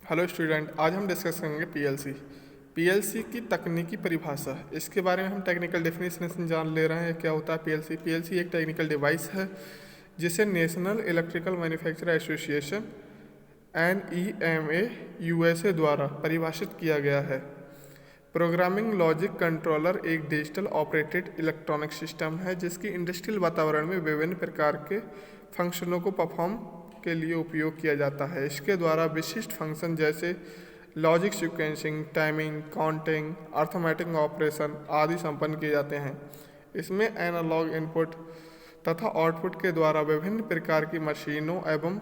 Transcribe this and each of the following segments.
Hello student, आज हम discuss करेंगे पीएलसी की तकनीकी परिभाषा। इसके बारे में हम टेक्निकल डेफिनेशन जान ले रहे हैं। क्या होता है पीएलसी एक टेक्निकल डिवाइस है जिसे national electrical manufacturer association NEMA USA द्वारा परिभाषित किया गया है। प्रोग्रामिंग लॉजिक कंट्रोलर एक डिजिटल ऑपरेटेड इलेक्ट्रॉनिक सिस्टम है जिसकी इंडस्ट्रियल वातावरण में विभिन्न प्रकार के फंक्शनों को परफॉर्म के लिए उपयोग किया जाता है। इसके द्वारा विशिष्ट फंक्शन जैसे logic sequencing, timing, counting, arithmetic operation आदि संपन्न किए जाते हैं। इसमें एनालॉग इनपुट तथा आउटपुट के द्वारा विभिन्न प्रकार की मशीनों एवं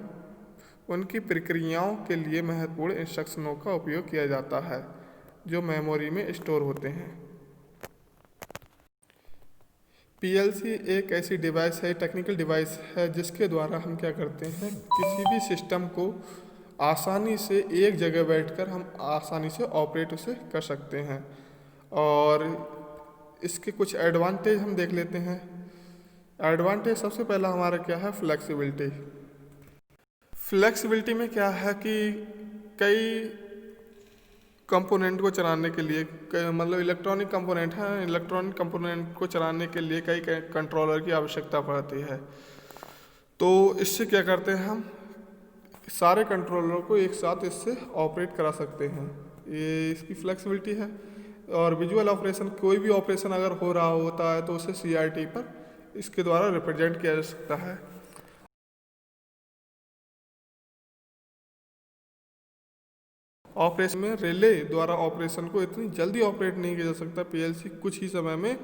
उनकी प्रक्रियाओं के लिए महत्वपूर्ण इंस्ट्रक्शनों का उपयोग किया जाता है जो मेमोरी में स्टोर होते हैं। पीएलसी एक ऐसी डिवाइस है, टेक्निकल डिवाइस है जिसके द्वारा हम क्या करते हैं, किसी भी सिस्टम को आसानी से एक जगह बैठकर हम आसानी से ऑपरेट उसे कर सकते हैं। और इसके कुछ एडवांटेज हम देख लेते हैं। एडवांटेज सबसे पहला हमारा क्या है, फ्लेक्सिबिलिटी। फ्लेक्सिबिलिटी में क्या है कि कई कंपोनेंट को चलाने के लिए मतलब इलेक्ट्रॉनिक कंपोनेंट है, इलेक्ट्रॉनिक कंपोनेंट को चलाने के लिए कई कंट्रोलर की आवश्यकता पड़ती है। तो इससे क्या करते हैं, हम सारे कंट्रोलर को एक साथ इससे ऑपरेट करा सकते हैं। ये इसकी फ्लेक्सिबिलिटी है। और विजुअल ऑपरेशन, कोई भी ऑपरेशन अगर हो रहा होता है तो उसे CRT पर इसके द्वारा रिप्रेजेंट किया जा सकता है। ऑपरेशन में रिले द्वारा ऑपरेशन को इतनी जल्दी ऑपरेट नहीं किया जा सकता। पीएलसी कुछ ही समय में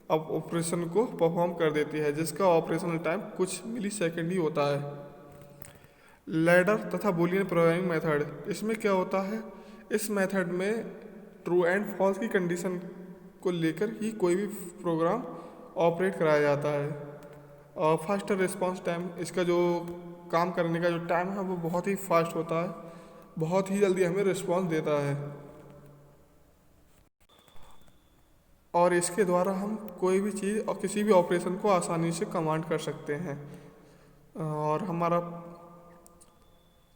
अब ऑपरेशन को परफॉर्म कर देती है जिसका ऑपरेशनल टाइम कुछ मिलीसेकंड ही होता है। लैडर तथा बूलियन प्रोग्रामिंग मेथड, इसमें क्या होता है, इस मेथड में ट्रू एंड फॉल्स की कंडीशन को लेकर ही कोई भी प्रोग्राम ऑपरेट कराया जाता है। और फास्टर रिस्पांस टाइम, इसका जो काम करने का जो टाइम है वो बहुत ही फास्ट होता है, बहुत ही जल्दी हमें रिस्पांस देता है। और इसके द्वारा हम कोई भी चीज़ और किसी भी ऑपरेशन को आसानी से कमांड कर सकते हैं। और हमारा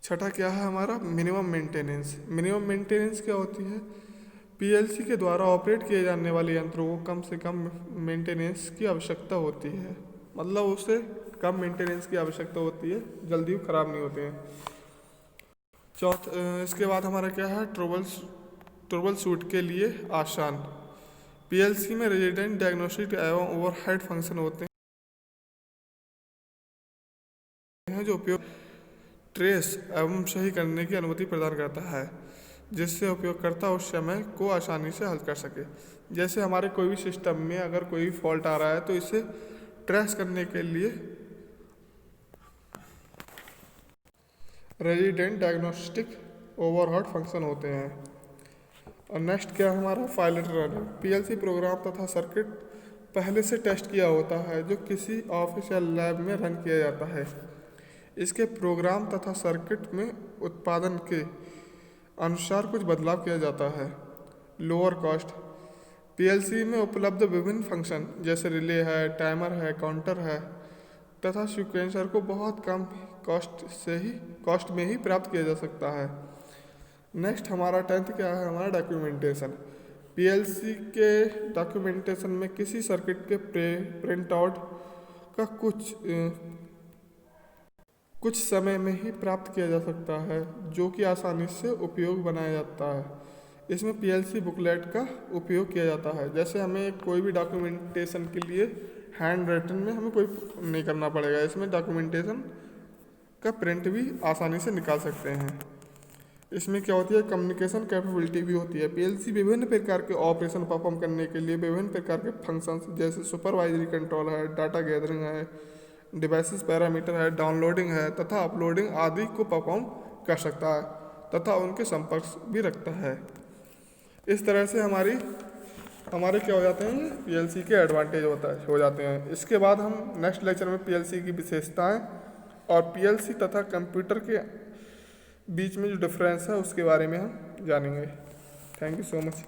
छठा क्या है, हमारा मिनिमम मेंटेनेंस। मिनिमम मेंटेनेंस क्या होती है, पीएलसी के द्वारा ऑपरेट किए जाने वाले यंत्रों को कम से कम मेंटेनेंस की आवश्यकता होती है। मतलब उसे कम मेंटेनेंस की आवश्यकता होती है, जल्दी ख़राब नहीं होते हैं। इसके बाद हमारा क्या है, ट्रबल शूट के लिए आसान। पीएलसी में रेजिडेंट, डायग्नोस्टिक एवं ओवरहेड फंक्शन होते हैं जो उपयोग ट्रेस एवं सही करने की अनुमति प्रदान करता है जिससे उपयोगकर्ता उस समय को आसानी से हल कर सके। जैसे हमारे कोई भी सिस्टम में अगर कोई भी फॉल्ट आ रहा है तो इसे ट्रेस करने के लिए रेजिडेंट, डायग्नोस्टिक, ओवरहेड फंक्शन होते हैं। और नेक्स्ट क्या है हमारा, पायलट रन। पीएलसी प्रोग्राम तथा सर्किट पहले से टेस्ट किया होता है जो किसी ऑफिस या लैब में रन किया जाता है। इसके प्रोग्राम तथा सर्किट में उत्पादन के अनुसार कुछ बदलाव किया जाता है। लोअर कॉस्ट, पीएलसी में उपलब्ध विभिन्न फंक्शन जैसे रिले है, टाइमर है, काउंटर है तथा सीक्वेंसर को बहुत कम कॉस्ट में ही प्राप्त किया जा सकता है। नेक्स्ट हमारा 10th क्या है, हमारा डॉक्यूमेंटेशन। पीएलसी के डॉक्यूमेंटेशन में किसी सर्किट के प्रिंट आउट का कुछ समय में ही प्राप्त किया जा सकता है जो कि आसानी से उपयोग बनाया जाता है। इसमें पीएलसी बुकलेट का उपयोग किया जाता है। जैसे हमें कोई भी डॉक्यूमेंटेशन के लिए हैंड रिटन में हमें कोई नहीं करना पड़ेगा, इसमें डॉक्यूमेंटेशन का प्रिंट भी आसानी से निकाल सकते हैं। इसमें क्या होती है, कम्युनिकेशन कैपेबिलिटी भी होती है। पीएलसी विभिन्न प्रकार के ऑपरेशन परफॉर्म करने के लिए विभिन्न प्रकार के फंक्शंस जैसे सुपरवाइजरी कंट्रोल है, डाटा गैदरिंग है, डिवाइसेस पैरामीटर है, डाउनलोडिंग है तथा अपलोडिंग आदि को परफॉर्म कर सकता है तथा उनके संपर्क भी रखता है। इस तरह से हमारे क्या हो जाते हैं, पीएलसी के एडवांटेज हो जाते हैं। इसके बाद हम नेक्स्ट लेक्चर में पीएलसी की विशेषताएं और पीएलसी तथा कंप्यूटर के बीच में जो डिफरेंस है उसके बारे में हम जानेंगे। Thank you so much.